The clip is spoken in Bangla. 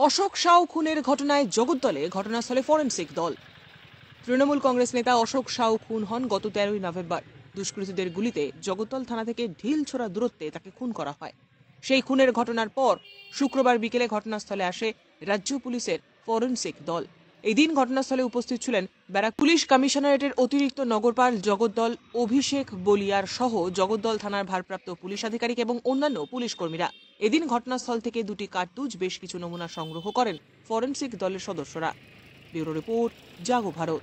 অশোক সাউ খুনের ঘটনায় জগদ্দলে ঘটনাস্থলে ফরেনসিক দল। তৃণমূল কংগ্রেস নেতা অশোক সাউ খুন হন গত 13ই নভেম্বর। দুষ্কৃতীদের গুলিতে জগদ্দল থানা থেকে ঢিল ছোড়া দূরত্বে তাকে খুন করা হয়। সেই খুনের ঘটনার পর শুক্রবার বিকেলে ঘটনাস্থলে আসে রাজ্য পুলিশের ফরেনসিক দল। এই দিন ঘটনাস্থলে উপস্থিত ছিলেন ব্যারাক পুলিশ কমিশনারেটের অতিরিক্ত নগরপাল জগদ্দল অভিষেক বলিয়ার সহ জগদ্দল থানার ভারপ্রাপ্ত পুলিশ আধিকারিক এবং অন্যান্য পুলিশ কর্মীরা। এদিন ঘটনাস্থল থেকে দুটি কার্তুজ, বেশ কিছু নমুনা সংগ্রহ করেন ফরেনসিক দলের সদস্যরা। ব্যুরো রিপোর্ট, জাগো ভারত।